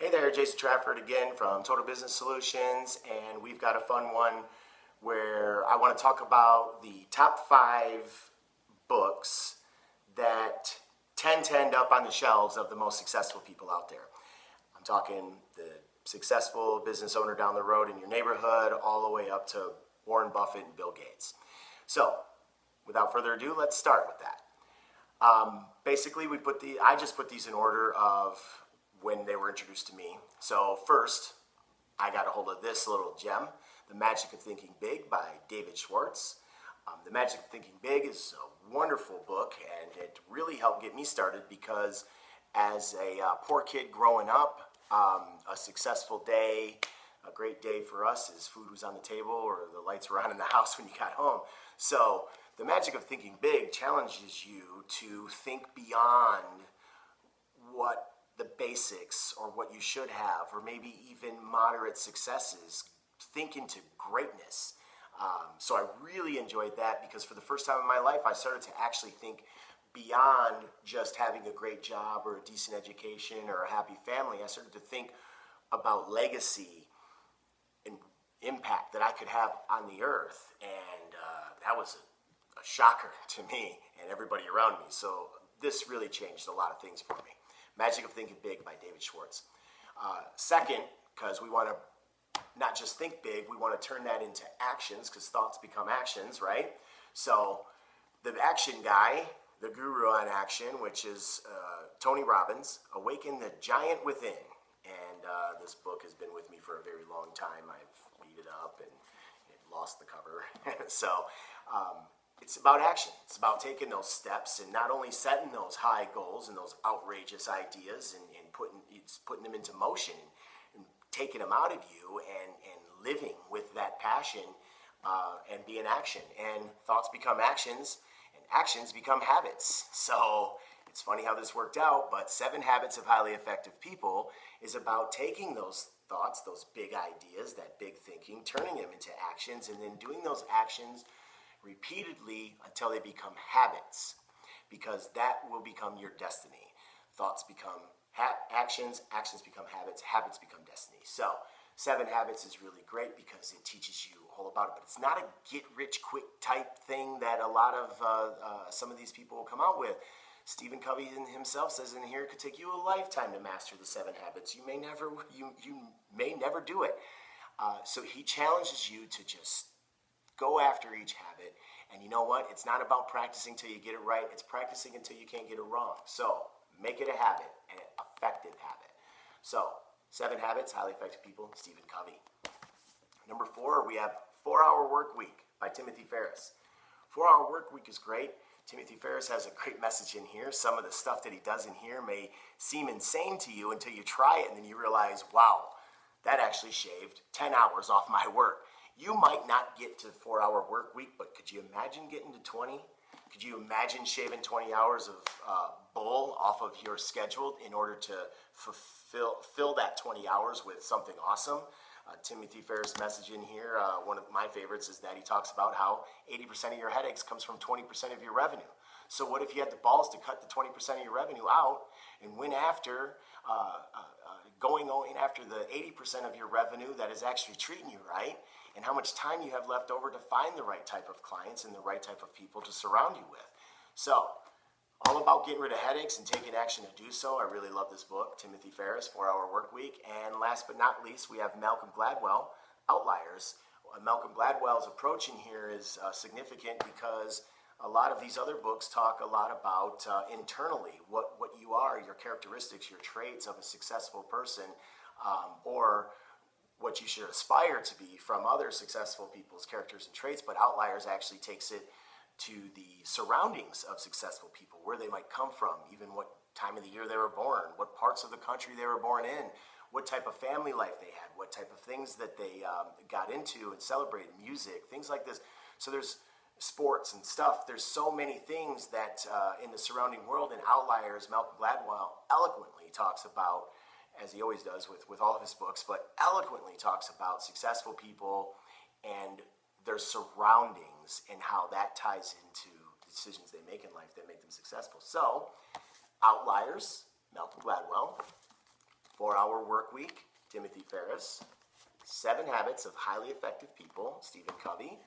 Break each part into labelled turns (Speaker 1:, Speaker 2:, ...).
Speaker 1: Hey there, Jason Trafford again from Total Business Solutions, and we've got a fun one where I want to talk about the top 5 books that tend to end up on the shelves of the most successful people out there. I'm talking the successful business owner down the road in your neighborhood, all the way up to Warren Buffett and Bill Gates. So, without further ado, let's start with that. Basically, I just put these in order of when they were introduced to me. So first, I got a hold of this little gem, The Magic of Thinking Big by David Schwartz. The Magic of Thinking Big is a wonderful book, and it really helped get me started because as a poor kid growing up, a successful day, a great day for us is food was on the table or the lights were on in the house when you got home. So The Magic of Thinking Big challenges you to think beyond what the basics or what you should have, or maybe even moderate successes. Think into greatness. So I really enjoyed that because for the first time in my life, I started to actually think beyond just having a great job or a decent education or a happy family. I started to think about legacy and impact that I could have on the earth. And that was a shocker to me and everybody around me. So this really changed a lot of things for me. Magic of Thinking Big by David Schwartz. Second, because we want to not just think big, we want to turn that into actions because thoughts become actions, right? So the action guy, the guru on action, which is Tony Robbins, Awaken the Giant Within. And this book has been with me for a very long time. I've beat it up and it lost the cover. So it's about action. It's about taking those steps and not only setting those high goals and those outrageous ideas and putting them into motion and taking them out of you and living with that passion and be in action. And thoughts become actions and actions become habits. So it's funny how this worked out, but 7 Habits of Highly Effective People is about taking those thoughts, those big ideas, that big thinking, turning them into actions, and then doing those actions repeatedly until they become habits, because that will become your destiny. Thoughts become actions, actions become habits, habits become destiny. So 7 Habits is really great because it teaches you all about it, but it's not a get-rich-quick type thing that a lot of some of these people will come out with. Stephen Covey himself says in here, it could take you a lifetime to master the 7 Habits. You may never do it. So he challenges you to just go after each habit. And you know what? It's not about practicing till you get it right. It's practicing until you can't get it wrong. So make it a habit, an effective habit. So 7 Habits, Highly Effective People, Stephen Covey. Number 4, we have 4-Hour Work Week by Timothy Ferriss. 4-Hour Work Week is great. Timothy Ferriss has a great message in here. Some of the stuff that he does in here may seem insane to you until you try it and then you realize, wow, that actually shaved 10 hours off my work. You might not get to 4-Hour Work Week, but could you imagine getting to 20? Could you imagine shaving 20 hours of bull off of your schedule in order to fill that 20 hours with something awesome? Timothy Ferriss' message in here, one of my favorites, is that he talks about how 80% of your headaches comes from 20% of your revenue. So what if you had the balls to cut the 20% of your revenue out and went after going after the 80% of your revenue that is actually treating you right, and how much time you have left over to find the right type of clients and the right type of people to surround you with. So, all about getting rid of headaches and taking action to do so. I really love this book, Timothy Ferriss, 4-Hour Work Week. And last but not least, we have Malcolm Gladwell, Outliers. Malcolm Gladwell's approach in here is significant because a lot of these other books talk a lot about internally what you are, your characteristics, your traits of a successful person, or what you should aspire to be from other successful people's characters and traits. But Outliers actually takes it to the surroundings of successful people, where they might come from, even what time of the year they were born, what parts of the country they were born in, what type of family life they had, what type of things that they got into and celebrated, music, things like this. So there's sports and stuff. There's so many things that in the surrounding world. And Outliers, Malcolm Gladwell eloquently talks about, as he always does with all of his books, but eloquently talks about successful people and their surroundings and how that ties into the decisions they make in life that make them successful. So, Outliers, Malcolm Gladwell, 4-Hour Workweek, Timothy Ferriss. 7 Habits of Highly Effective People, Stephen Covey.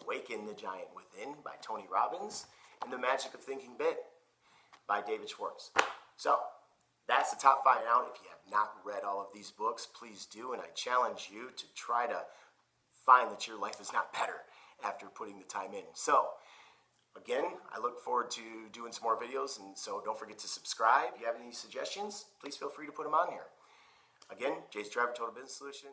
Speaker 1: Awaken the Giant Within by Tony Robbins. And The Magic of Thinking Big by David Schwartz. So, that's the top 5 now. If you have not read all of these books, please do. And I challenge you to try to find that your life is not better after putting the time in. So, again, I look forward to doing some more videos. And so don't forget to subscribe. If you have any suggestions, please feel free to put them on here. Again, Jay's Driver, Total Business Solutions.